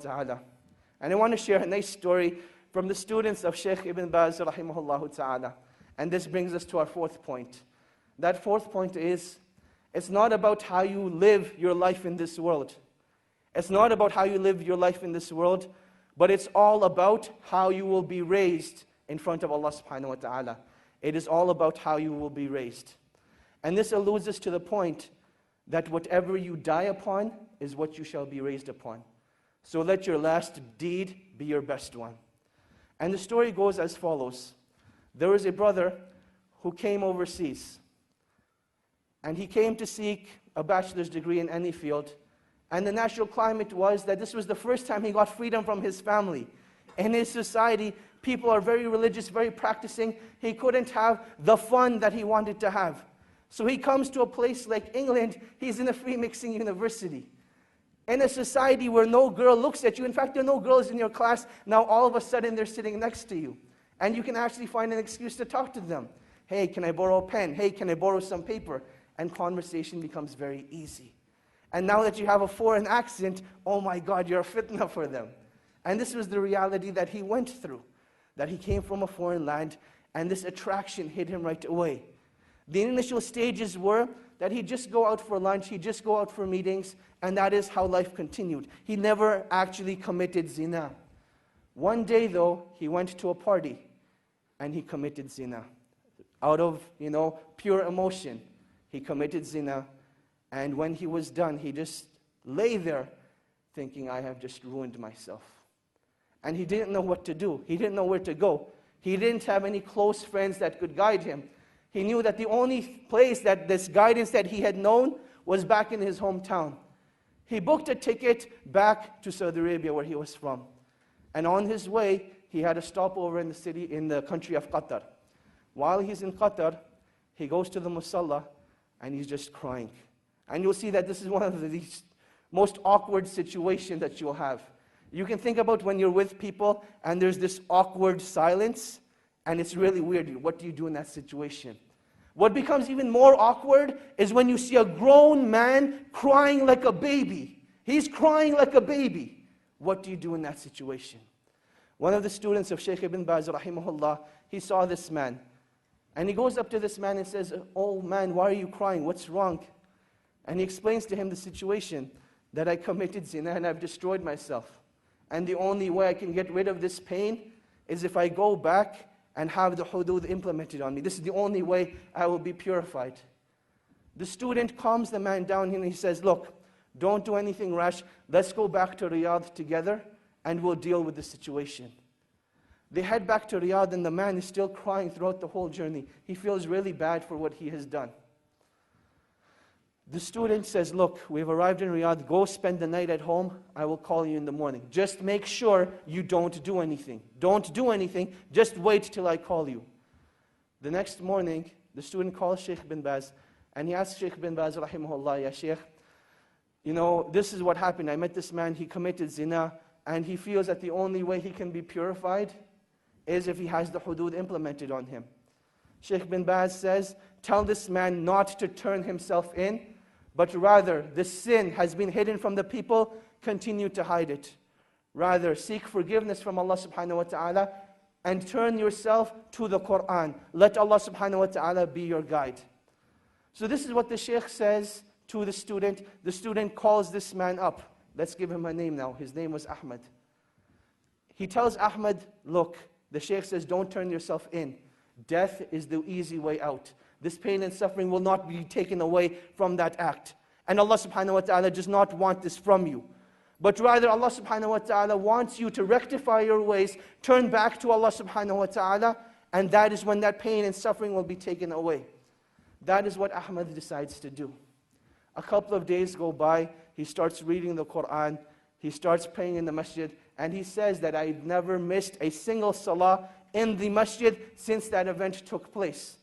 ta'ala. And I want to share a nice story from the students of Shaykh Ibn Baz rahimahullah ta'ala. And this brings us to our fourth point. That fourth point is, it's not about how you live your life in this world. It's not about how you live your life in this world, but it's all about how you will be raised in front of Allah subhanahu wa ta'ala. It is all about how you will be raised. And this alludes us to the point that whatever you die upon is what you shall be raised upon. So let your last deed be your best one. And the story goes as follows. There was a brother who came overseas. And he came to seek a bachelor's degree in any field. And the natural climate was that this was the first time he got freedom from his family. In his society, people are very religious, very practicing. He couldn't have the fun that he wanted to have. So he comes to a place like England. He's in a free mixing university. In a society where no girl looks at you. In fact, there are no girls in your class. Now all of a sudden they're sitting next to you. And you can actually find an excuse to talk to them. Hey, can I borrow a pen? Hey, can I borrow some paper? And conversation becomes very easy. And now that you have a foreign accent, oh my God, you're a fitna for them. And this was the reality that he went through. That he came from a foreign land, and this attraction hit him right away. The initial stages were that he'd just go out for lunch, he'd just go out for meetings, and that is how life continued. He never actually committed zina. One day though, he went to a party, and he committed zina. Out of, pure emotion, he committed zina. And when he was done, he just lay there thinking, I have just ruined myself. And he didn't know what to do. He didn't know where to go. He didn't have any close friends that could guide him. He knew that the only place that this guidance that he had known was back in his hometown. He booked a ticket back to Saudi Arabia where he was from. And on his way, he had a stopover in the country of Qatar. While he's in Qatar, he goes to the musalla and he's just crying. And you'll see that this is one of the most awkward situations that you'll have. You can think about when you're with people and there's this awkward silence, and it's really weird. What do you do in that situation? What becomes even more awkward is when you see a grown man crying like a baby. He's crying like a baby. What do you do in that situation? One of the students of Shaykh Ibn Baz rahimahullah, he saw this man. And he goes up to this man and says, oh man, why are you crying? What's wrong? And he explains to him the situation, that I committed zina and I've destroyed myself. And the only way I can get rid of this pain is if I go back and have the hudud implemented on me. This is the only way I will be purified. The student calms the man down and he says, look, don't do anything rash. Let's go back to Riyadh together and we'll deal with the situation. They head back to Riyadh and the man is still crying throughout the whole journey. He feels really bad for what he has done. The student says, look, we've arrived in Riyadh. Go spend the night at home. I will call you in the morning. Just make sure you don't do anything. Don't do anything. Just wait till I call you. The next morning, the student calls Shaykh bin Baz and he asks Shaykh bin Baz, rahimahullah, ya Shaykh, this is what happened. I met this man, he committed zina, and he feels that the only way he can be purified is if he has the hudud implemented on him. Shaykh bin Baz says, tell this man not to turn himself in, but rather, the sin has been hidden from the people, continue to hide it. Rather, seek forgiveness from Allah subhanahu wa ta'ala and turn yourself to the Quran. Let Allah subhanahu wa ta'ala be your guide. So this is what the Shaykh says to the student. The student calls this man up. Let's give him a name now. His name was Ahmad. He tells Ahmad, look, the Shaykh says, don't turn yourself in. Death is the easy way out. This pain and suffering will not be taken away from that act. And Allah subhanahu wa ta'ala does not want this from you. But rather Allah subhanahu wa ta'ala wants you to rectify your ways, turn back to Allah subhanahu wa ta'ala, and that is when that pain and suffering will be taken away. That is what Ahmad decides to do. A couple of days go by, he starts reading the Quran, he starts praying in the masjid, and he says that I've never missed a single salah in the masjid since that event took place.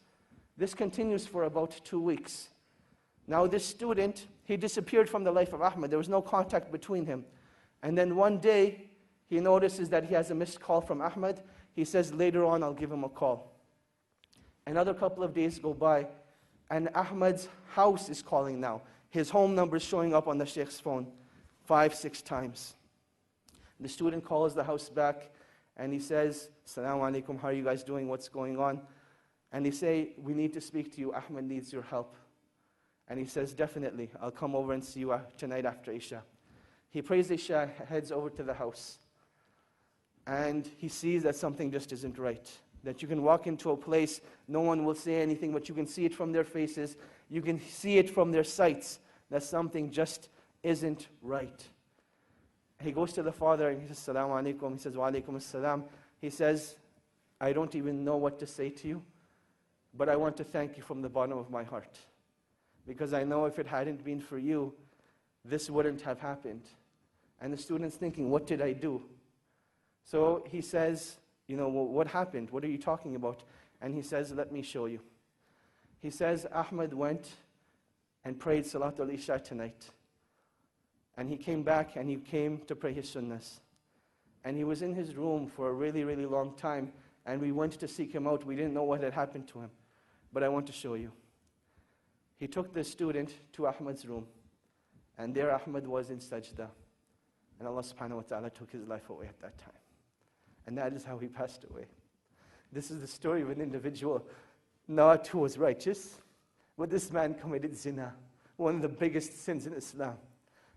This continues for about 2 weeks. Now this student, he disappeared from the life of Ahmad. There was no contact between him. And then one day, he notices that he has a missed call from Ahmad. He says, later on, I'll give him a call. Another couple of days go by, and Ahmad's house is calling now. His home number is showing up on the Shaykh's phone 5, 6 times. The student calls the house back and he says, "Assalamu alaikum, how are you guys doing? What's going on?" And they say, "We need to speak to you. Ahmed needs your help." And he says, "Definitely, I'll come over and see you tonight after Isha." He prays Isha, heads over to the house. And he sees that something just isn't right. That you can walk into a place, no one will say anything, but you can see it from their faces. You can see it from their sights, that something just isn't right. He goes to the father and he says, "Assalamu alaikum." He says, "Wa alaikum assalam." He says, "I don't even know what to say to you, but I want to thank you from the bottom of my heart. Because I know if it hadn't been for you, this wouldn't have happened." And the student's thinking, what did I do? So he says, "Well, what happened? What are you talking about?" And he says, "Let me show you." He says, "Ahmed went and prayed Salatul Isha tonight. And he came back and he came to pray his sunnahs. And he was in his room for a really, really long time. And we went to seek him out. We didn't know what had happened to him. But I want to show you." He took the student to Ahmed's room. And there Ahmed was in sajda. And Allah subhanahu wa ta'ala took his life away at that time. And that is how he passed away. This is the story of an individual, not who was righteous, but this man committed zina, one of the biggest sins in Islam.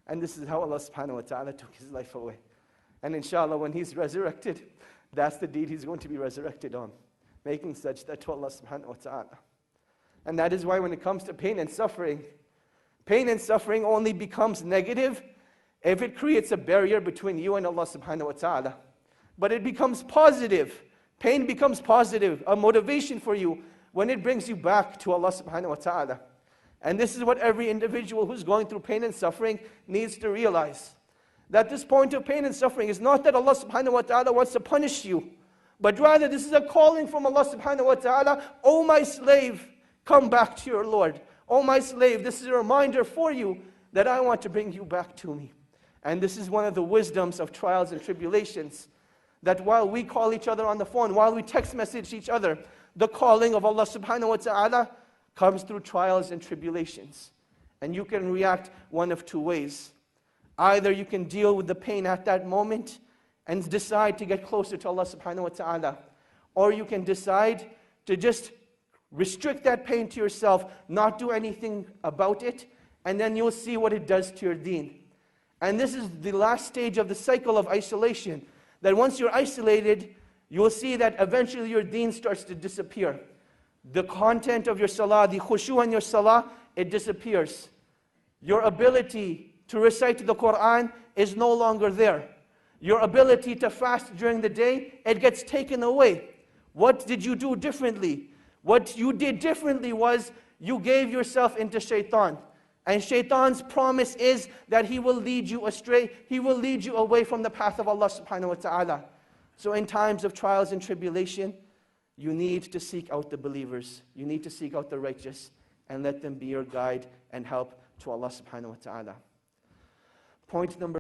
And this is how Allah subhanahu wa ta'ala took his life away. And inshallah, when he's resurrected, that's the deed he's going to be resurrected on, making sajda to Allah subhanahu wa ta'ala. And that is why when it comes to pain and suffering only becomes negative if it creates a barrier between you and Allah subhanahu wa ta'ala. But it becomes positive. Pain becomes positive, a motivation for you when it brings you back to Allah subhanahu wa ta'ala. And this is what every individual who's going through pain and suffering needs to realize. That this point of pain and suffering is not that Allah subhanahu wa ta'ala wants to punish you, but rather this is a calling from Allah subhanahu wa ta'ala. "O my slave, come back to your Lord. O my slave, this is a reminder for you that I want to bring you back to me." And this is one of the wisdoms of trials and tribulations. That while we call each other on the phone, while we text message each other, the calling of Allah subhanahu wa ta'ala comes through trials and tribulations. And you can react one of two ways. Either you can deal with the pain at that moment and decide to get closer to Allah subhanahu wa ta'ala. Or you can decide to just restrict that pain to yourself, not do anything about it, and then you'll see what it does to your deen. And this is the last stage of the cycle of isolation. That once you're isolated, you will see that eventually your deen starts to disappear. The content of your salah, the khushu in your salah, it disappears. Your ability to recite the Quran is no longer there. Your ability to fast during the day, it gets taken away. What did you do differently? What you did differently was you gave yourself into shaitan. And shaitan's promise is that he will lead you astray. He will lead you away from the path of Allah subhanahu wa ta'ala. So in times of trials and tribulation, you need to seek out the believers. You need to seek out the righteous and let them be your guide and help to Allah subhanahu wa ta'ala. Point number